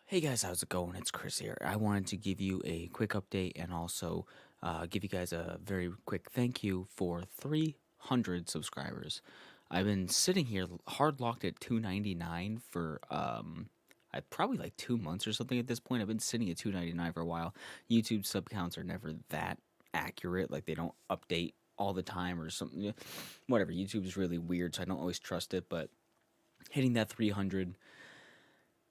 Hey guys, how's it going? It's Chris here. I wanted to give you a quick update and also give you guys a very quick thank you for 300 subscribers. I've been sitting here hard locked at 299 for I probably like 2 months or something at this point. I've been sitting at 299 for a while. YouTube sub counts are never that accurate, like they don't update all the time or something. Whatever, YouTube's really weird, so I don't always trust it, but hitting that 300,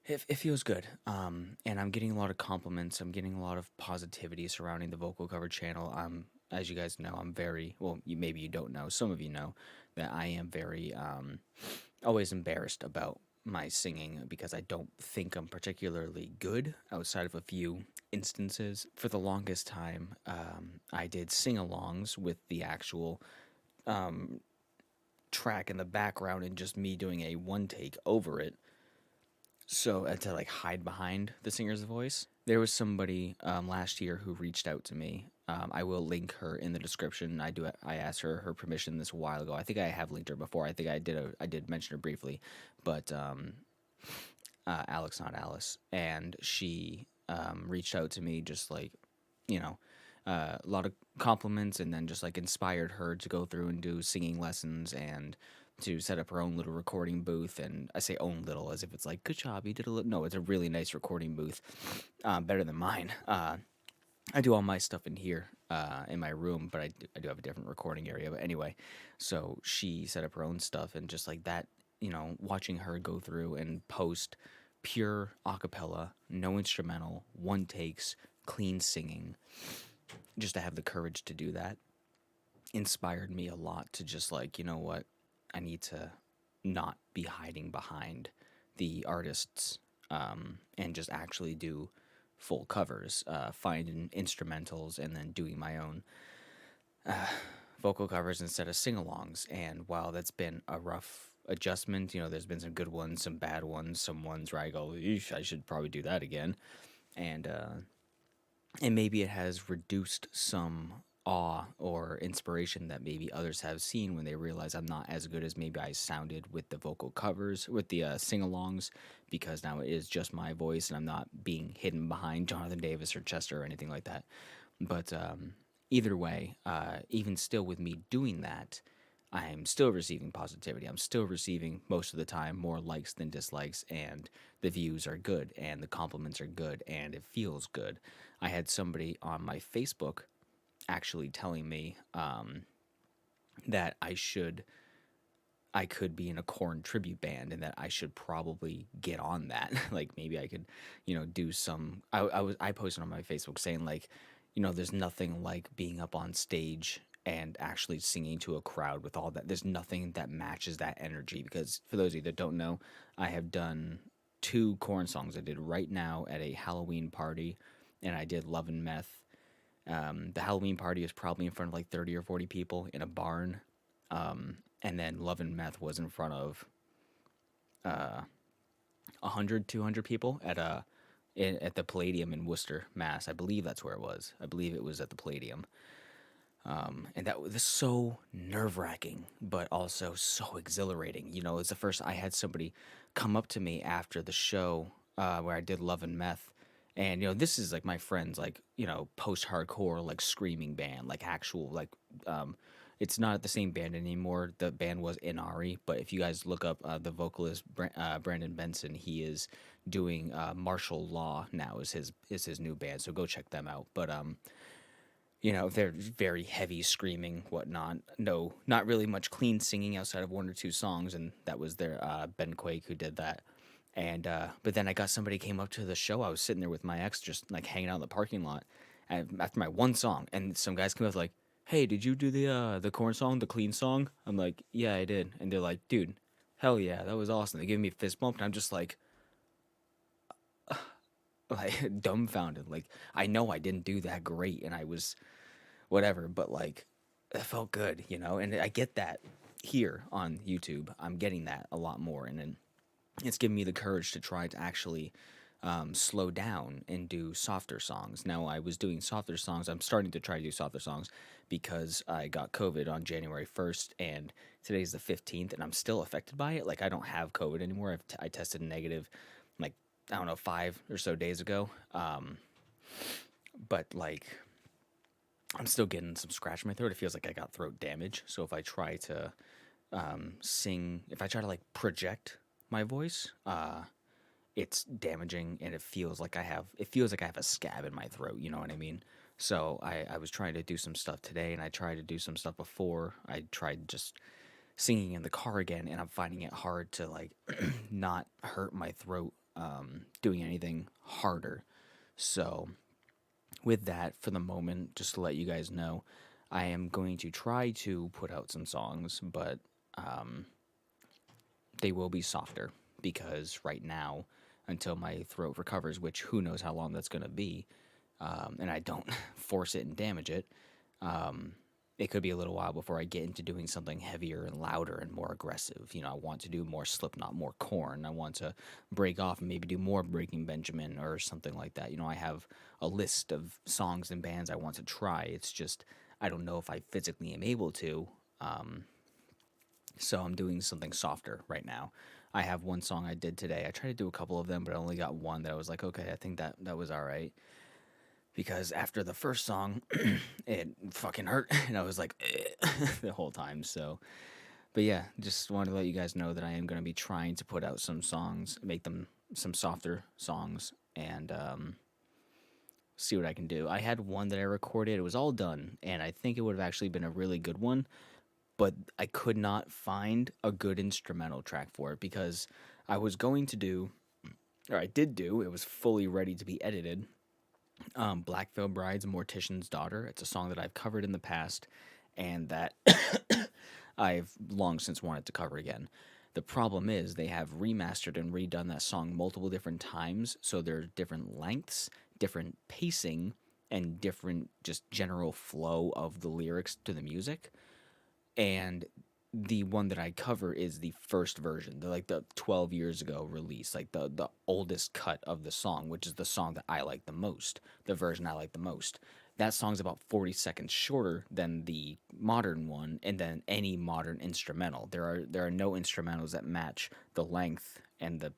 it feels good. And I'm getting a lot of compliments. I'm getting a lot of positivity surrounding the vocal cover channel. As you guys know, I'm very well. Maybe you don't know. Some of you know that I am very always embarrassed about my singing because I don't think I'm particularly good outside of a few instances. For the longest time, I did sing-alongs with the actual track in the background and just me doing a one take over it, so to like hide behind the singer's voice. There was somebody last year who reached out to me. I will link her in the description. I asked her permission this a while ago. I think I have linked her before. I think I did mention her briefly, but Alex, not Alice, and she reached out to me just like, you know, a lot of compliments, and then just like inspired her to go through and do singing lessons and to set up her own little recording booth. And I say own little as if it's like, good job, you did a little. No, it's a really nice recording booth, better than mine. I do all my stuff in here in my room, but I do have a different recording area. But anyway, so she set up her own stuff, and just like that, watching her go through and post pure acapella, no instrumental, one takes, clean singing, just to have the courage to do that inspired me a lot to just like, you know what, I need to not be hiding behind the artists, and just actually do full covers, finding instrumentals and then doing my own vocal covers instead of sing-alongs. And while that's been a rough adjustment, there's been some good ones, some bad ones, some ones where I go, eesh, I should probably do that again. And maybe it has reduced some awe or inspiration that maybe others have seen when they realize I'm not as good as maybe I sounded with the vocal covers, with the sing-alongs, because now it is just my voice and I'm not being hidden behind Jonathan Davis or Chester or anything like that. But either way, even still with me doing that, I'm still receiving positivity. I'm still receiving, most of the time, more likes than dislikes, and the views are good, and the compliments are good, and it feels good. I had somebody on my Facebook actually telling me that I could be in a Korn tribute band, and that I should probably get on that. Like maybe I could, do some. I posted on my Facebook saying like, there's nothing like being up on stage and actually singing to a crowd with all that. There's nothing that matches that energy. Because for those of you that don't know, I have done two Korn songs. I did Right Now at a Halloween party, and I did Love and Meth. The Halloween party was probably in front of like 30 or 40 people in a barn. And then Love and Meth was in front of 100, 200 people at the Palladium in Worcester, Mass. I believe that's where it was. I believe it was at the Palladium. And that was so nerve-wracking, but also so exhilarating. It's the first I had somebody come up to me after the show, where I did Love and Meth. And, this is like my friends, like, post-hardcore, like screaming band, like actual, like, it's not the same band anymore. The band was Inari, but if you guys look up the vocalist Brandon Benson, he is doing Martial Law now is his new band. So go check them out. But they're very heavy screaming, whatnot. No, not really much clean singing outside of one or two songs, and that was their Ben Quake who did that. And but then I got somebody came up to the show. I was sitting there with my ex, just like hanging out in the parking lot, and after my one song, and some guys came up like, "Hey, did you do the Corn song, the clean song?" I'm like, "Yeah, I did." And they're like, "Dude, hell yeah, that was awesome." They give me a fist bump, and I'm just like dumbfounded. Like I know I didn't do that great, and I was whatever, but like it felt good, And I get that here on YouTube. I'm getting that a lot more, and then it's given me the courage to try to actually slow down and do softer songs. Now, I was doing softer songs. I'm starting to try to do softer songs because I got COVID on January 1st, and today's the 15th, and I'm still affected by it. Like, I don't have COVID anymore. I tested negative like I don't know, 5 or so days ago. But like I'm still getting some scratch in my throat. It feels like I got throat damage. So if I try to sing, if I try to like project my voice, it's damaging, and it feels like I have a scab in my throat. You know what I mean? So I was trying to do some stuff today, and I tried to do some stuff before. I tried just singing in the car again, and I'm finding it hard to like not hurt my throat doing anything harder. So with that, for the moment, just to let you guys know, I am going to try to put out some songs, but um, they will be softer because right now, until my throat recovers, which who knows how long that's going to be, and I don't force it and damage it, um, it could be a little while before I get into doing something heavier and louder and more aggressive. You know, I want to do more Slipknot, more Corn. I want to break off and maybe do more Breaking Benjamin or something like that. You know, I have a list of songs and bands I want to try. It's just I don't know if I physically am able to. Um, so I'm doing something softer right now. I have one song I did today. I tried to do a couple of them, but I only got one that I was like, okay, I think that was all right. Because after the first song, it fucking hurt, and I was like the whole time. So, but yeah, just wanted to let you guys know that I am going to be trying to put out some songs, make them some softer songs, and see what I can do. I had one that I recorded; it was all done, and I think it would have actually been a really good one, but I could not find a good instrumental track for it because I was going to do, or I did do, it was fully ready to be edited. Black Veil Bride's Mortician's Daughter. It's a song that I've covered in the past and that I've long since wanted to cover again. The problem is they have remastered and redone that song multiple different times, so there's different lengths, different pacing, and different just general flow of the lyrics to the music. And the one that I cover is the first version, the 12 years ago release, like the oldest cut of the song, which is the song that I like the most, the version I like the most. That song's about 40 seconds shorter than the modern one, and then any modern instrumental. There are no instrumentals that match the length and the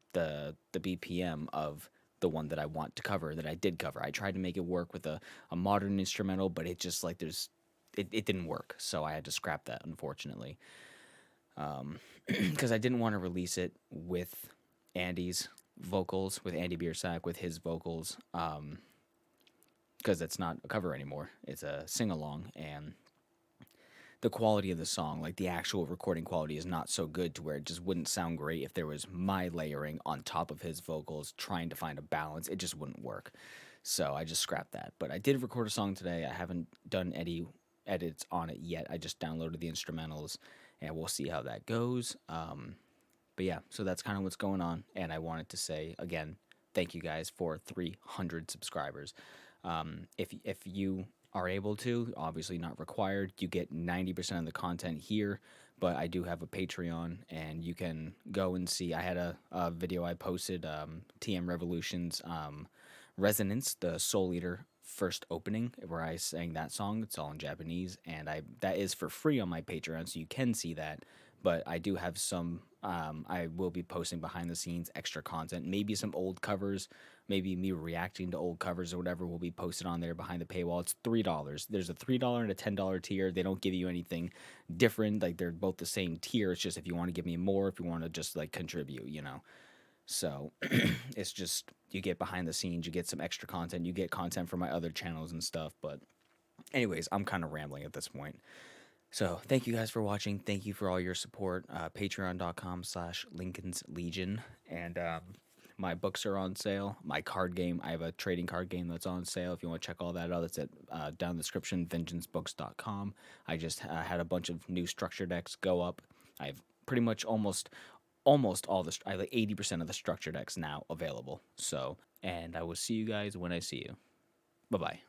BPM of the one that I want to cover, that I did cover. I tried to make it work with a modern instrumental, but it just like it didn't work, so I had to scrap that, unfortunately, because I didn't want to release it with Andy's vocals, with Andy Biersack, with his vocals, because it's not a cover anymore. It's a sing along, and the quality of the song, like the actual recording quality, is not so good to where it just wouldn't sound great if there was my layering on top of his vocals trying to find a balance. It just wouldn't work. So I just scrapped that. But I did record a song today. I haven't done any edits on it yet. I just downloaded the instrumentals, and we'll see how that goes. But yeah, so that's kind of what's going on. And I wanted to say again, thank you guys for 300 subscribers. If you are able to, obviously not required, you get 90% of the content here. But I do have a Patreon, and you can go and see. I had a video I posted, TM Revolution's Resonance, the Soul Eater first opening, where I sang that song. It's all in Japanese, and that is for free on my Patreon, so you can see that. But I do have some. I will be posting behind the scenes extra content, maybe some old covers, maybe me reacting to old covers or whatever will be posted on there behind the paywall. It's $3. There's a $3 and a $10 tier. They don't give you anything different. Like they're both the same tier. It's just if you want to give me more, if you want to just like contribute, you know. So it's just you get behind the scenes, you get some extra content, you get content from my other channels and stuff. But anyways, I'm kind of rambling at this point. So thank you guys for watching. Thank you for all your support. Patreon.com/Linkins Legion. And my books are on sale. My card game, I have a trading card game that's on sale. If you want to check all that out, it's at down in the description, vengeancebooks.com. I just had a bunch of new structure decks go up. I've pretty much almost all the I have like 80% of the structure decks now available. So, and I will see you guys when I see you. Bye bye.